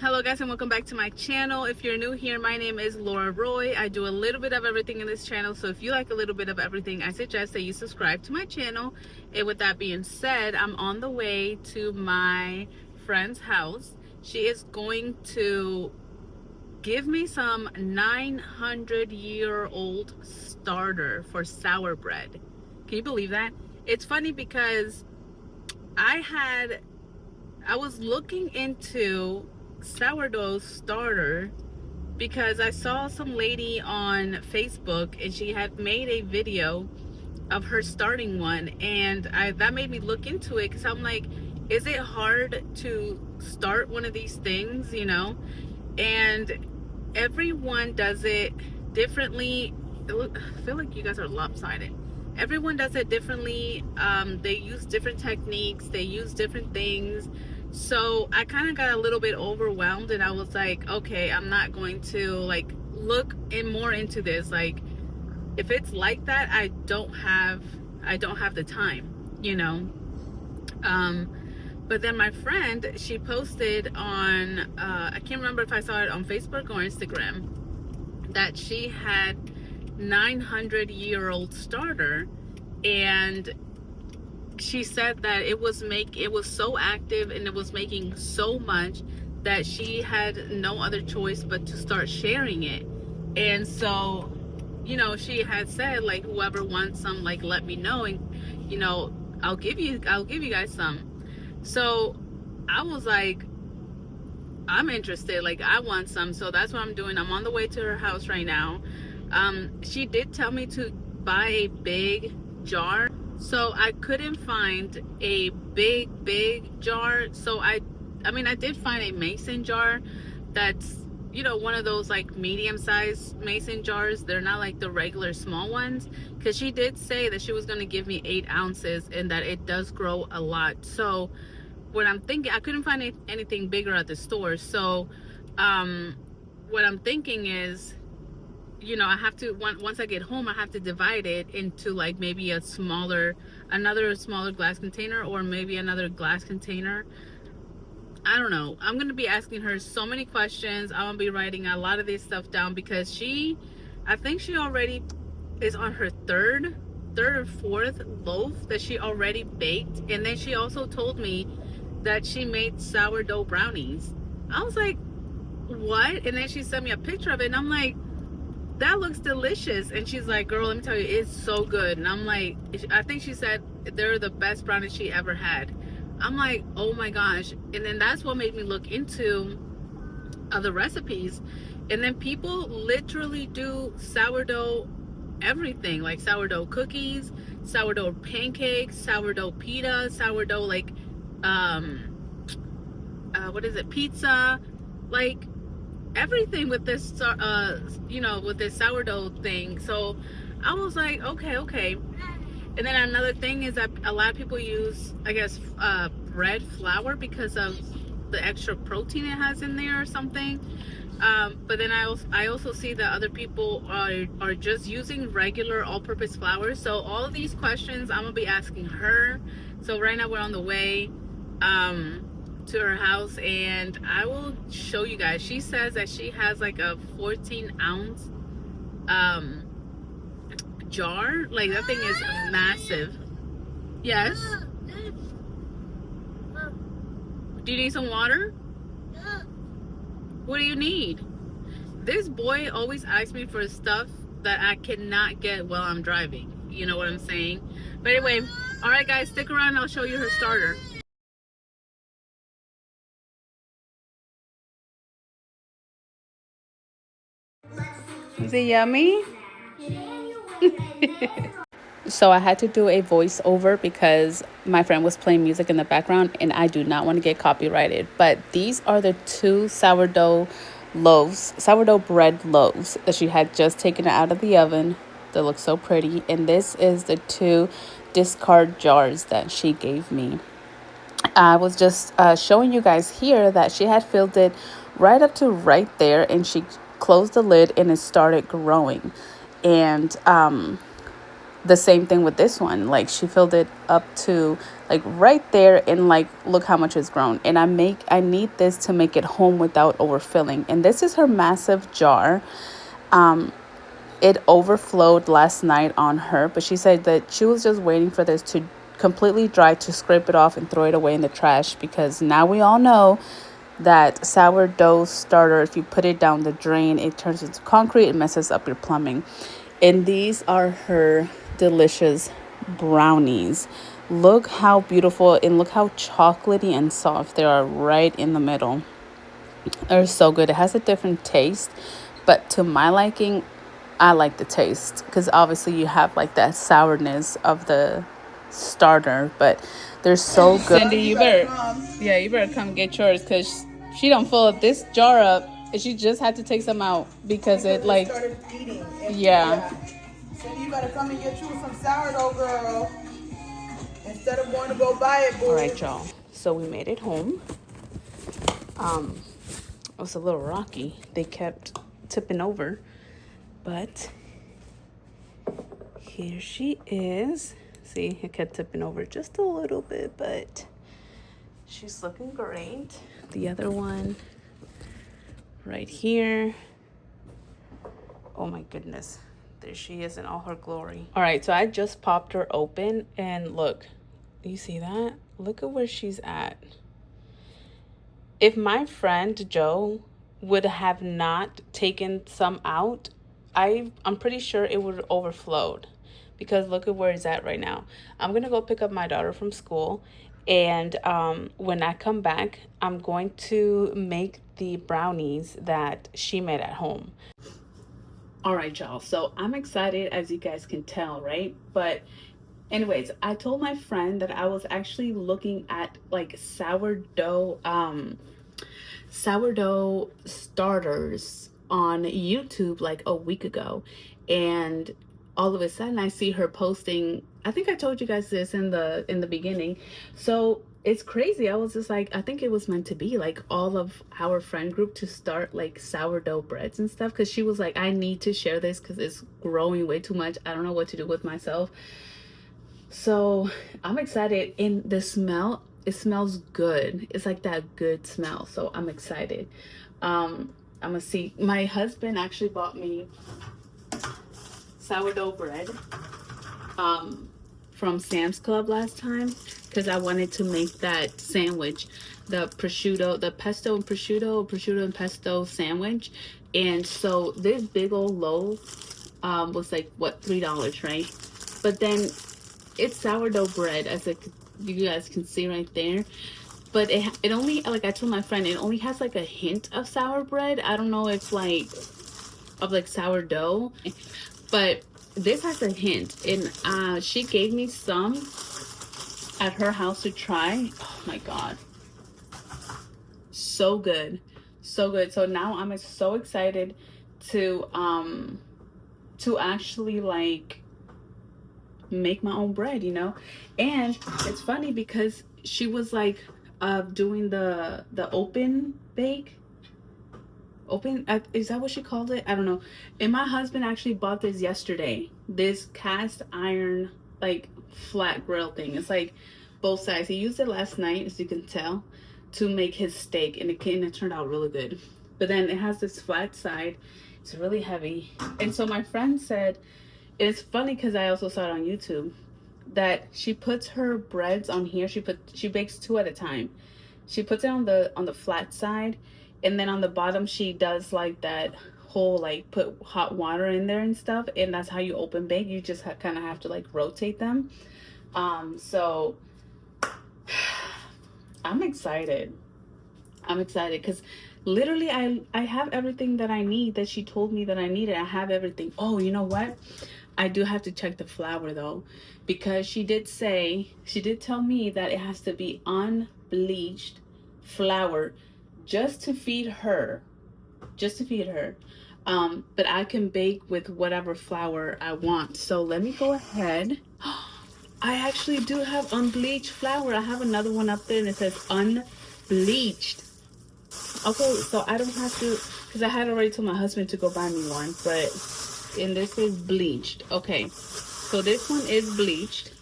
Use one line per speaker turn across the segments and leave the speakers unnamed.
Hello guys, and welcome back to my channel. If you're new here, my name is Laura Roy. I do a little bit of everything in this channel, so if you like a little bit of everything, I suggest that you subscribe to my channel. And with that being said, I'm on the way to my friend's house. She is going to give me some 900-year-old starter for sour bread. Can you believe that? It's funny because I was looking into sourdough starter because I saw some lady on Facebook and she had made a video of her starting one, and that made me look into it because I'm like, is it hard to start one of these things, And everyone does it differently. I feel like you guys are lopsided. Everyone does it differently. They use different techniques, they use different things. So I kind of got a little bit overwhelmed, and I was like, okay, I'm not going to look more into this. Like, if it's like that, I don't have the time. But then my friend, she posted on I can't remember if I saw it on Facebook or Instagram, that she had 900-year-old starter, and she said that it was so active and it was making so much that she had no other choice but to start sharing it. And so, she had said, like, whoever wants some, like, let me know, and I'll give you guys some. So I was like, I'm interested, like, I want some. So that's what I'm doing. I'm on the way to her house right now. She did tell me to buy a big jar, so I couldn't find a big jar. So I did find a mason jar that's, one of those like medium-sized mason jars. They're not like the regular small ones, because she did say that she was going to give me 8 ounces and that it does grow a lot. So what I'm thinking, I couldn't find anything bigger at the store. So what I'm thinking is, I have to, once I get home, I have to divide it into like maybe another smaller glass container, or maybe another glass container. I don't know. I'm going to be asking her so many questions. I'm going to be writing a lot of this stuff down, because I think she already is on her third or fourth loaf that she already baked. And then she also told me that she made sourdough brownies. I was like, what? And then she sent me a picture of it, and I'm like, that looks delicious. And she's like, girl, let me tell you, it's so good. And I'm like, I think she said they're the best brownies she ever had. I'm like, oh my gosh. And then that's what made me look into other recipes. And then people literally do sourdough everything, like sourdough cookies, sourdough pancakes, sourdough pita, sourdough what is it, pizza, like everything with this with this sourdough thing. So I was like, okay. And then another thing is that a lot of people use, I guess, bread flour because of the extra protein it has in there or something. But then I also see that other people are just using regular all-purpose flour. So all of these questions I'm gonna be asking her. So right now we're on the way to her house, and I will show you guys. She says that she has like a 14-ounce jar. Like, that thing is massive. Yes? Do you need some water? What do you need? This boy always asks me for stuff that I cannot get while I'm driving. You know what I'm saying? But anyway, all right guys, stick around, I'll show you her starter. Is it yummy? So I had to do a voiceover because my friend was playing music in the background, and I do not want to get copyrighted. But these are the 2 sourdough bread loaves that she had just taken out of the oven. They look so pretty. And this is the 2 discard jars that she gave me. I was just showing you guys here that she had filled it right up to right there, and she closed the lid and it started growing. And the same thing with this one. Like she filled it up to like right there, and like look how much it's grown. And I need this to make it home without overfilling. And this is her massive jar. It overflowed last night on her, but she said that she was just waiting for this to completely dry to scrape it off and throw it away in the trash, because now we all know that sourdough starter, if you put it down the drain, it turns into concrete and messes up your plumbing. And these are her delicious brownies. Look how beautiful and look how chocolatey and soft they are right in the middle. They're so good. It has a different taste, but to my liking, I like the taste, because obviously you have like that sourness of the starter, but they're so good. Cindy, you better come get yours, because she don't fill this jar up and she just had to take some out because it like
started eating.
Yeah.
Cindy, you better come and get you some sourdough, girl, instead of going to go buy it, boo.
All right, y'all. So we made it home. It was a little rocky. They kept tipping over, but here she is. See, it kept tipping over just a little bit, but she's looking great. The other one right here. Oh my goodness. There she is in all her glory. All right, so I just popped her open, and look, you see that? Look at where she's at. If my friend Joe would have not taken some out, I'm pretty sure it would have overflowed, because look at where it's at right now. I'm gonna go pick up my daughter from school, and when I come back, I'm going to make the brownies that she made at home. All right, y'all. So I'm excited, as you guys can tell, right? But anyways, I told my friend that I was actually looking at like sourdough starters on YouTube like a week ago, and all of a sudden I see her posting. I think I told you guys this in the beginning. So it's crazy. I was just like, I think it was meant to be like all of our friend group to start like sourdough breads and stuff, because she was like, I need to share this because it's growing way too much. I don't know what to do with myself. So I'm excited. And the smell, it smells good. It's like that good smell. So I'm excited. I'm gonna see. My husband actually bought me sourdough bread from Sam's Club last time, because I wanted to make that sandwich, the prosciutto, the pesto and prosciutto and pesto sandwich. And so this big old loaf was like, what, $3, right? But then it's sourdough bread, as you guys can see right there. But it only, like I told my friend, it only has like a hint of sour bread. I don't know if like of like sourdough, but this has a hint. And she gave me some at her house to try. Oh my god, so good, so good. So now I'm so excited to actually like make my own bread, you know. And it's funny because she was like doing the open bake, is that what she called it? I don't know. And my husband actually bought this yesterday, this cast iron like flat grill thing. It's like both sides. He used it last night, as you can tell, to make his steak, and it turned out really good. But then it has this flat side. It's really heavy. And so my friend said, it's funny because I also saw it on YouTube, that she puts her breads on here. She bakes two at a time. She puts it on the flat side, and then on the bottom she does like that whole like put hot water in there and stuff, and that's how you open bake. You just kind of have to like rotate them. So I'm excited. Because literally I have everything that I need, that she told me that I needed. I have everything. Oh, you know what? I do have to check the flour though, because she did tell me that it has to be unbleached flour just to feed her. But I can bake with whatever flour I want. So let me go ahead. I actually do have unbleached flour. I have another one up there and it says unbleached. Okay, so I don't have to, because I had already told my husband to go buy me one, and this is bleached. Okay, So this one is bleached.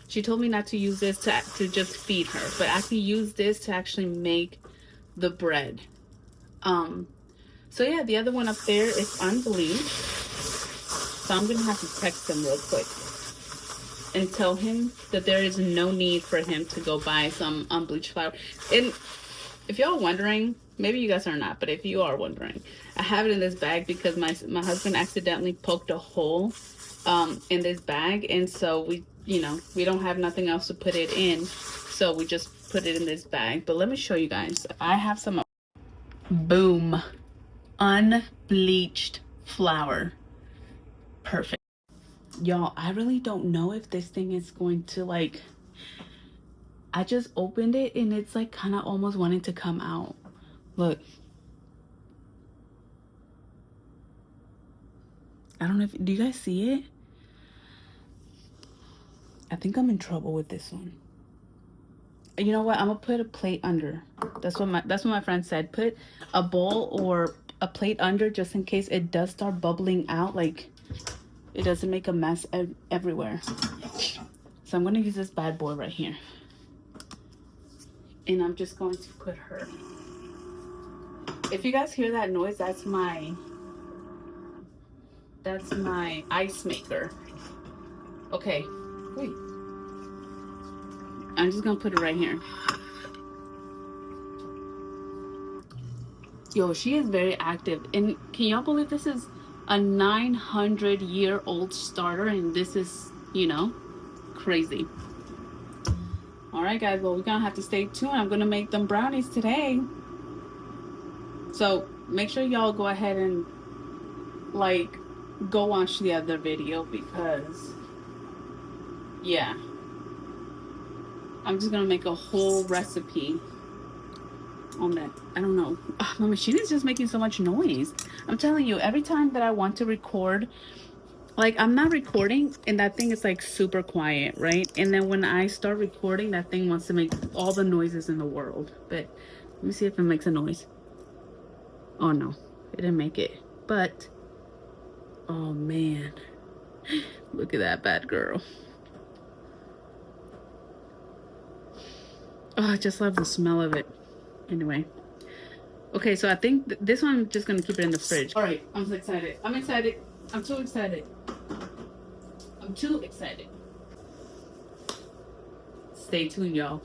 She told me not to use this to just feed her, but I can use this to actually make the bread. So yeah, the other one up there is unbleached. So I'm gonna have to text him real quick and tell him that there is no need for him to go buy some unbleached flour. And if y'all are wondering, maybe you guys are not, but if you are wondering, I have it in this bag because my husband accidentally poked a hole in this bag, and so we don't have nothing else to put it in, so we just put it in this bag. But let me show you guys. I have some boom, unbleached flour. Perfect. Y'all, I really don't know if this thing is going to like, I just opened it and it's like kind of almost wanting to come out. Look. I don't know if, do you guys see it? I think I'm in trouble with this one. You know what? I'm gonna put a plate under. That's what my friend said. Put a bowl or a plate under just in case it does start bubbling out, like it doesn't make a mess everywhere. So I'm gonna use this bad boy right here. And I'm just going to put her. If you guys hear that noise, that's my ice maker. Okay, wait. I'm just gonna put it right here. Yo, she is very active. And can y'all believe this is a 900-year-old starter and this is, you know, crazy. All right, guys, well, we're gonna have to stay tuned. I'm gonna make them brownies today. So make sure y'all go ahead and like go watch the other video because yeah, I'm just gonna make a whole recipe on that. I don't know. Oh, my machine is just making so much noise. I'm telling you, every time that I want to record, like I'm not recording and that thing is like super quiet, right? And then when I start recording, that thing wants to make all the noises in the world. But let me see if it makes a noise. Oh no, it didn't make it. But oh man, look at that bad girl. Oh, I just love the smell of it. Anyway. Okay, so I think this one I'm just gonna keep it in the fridge. All right, I'm so excited. I'm excited. I'm so excited. I'm too excited. Stay tuned, y'all.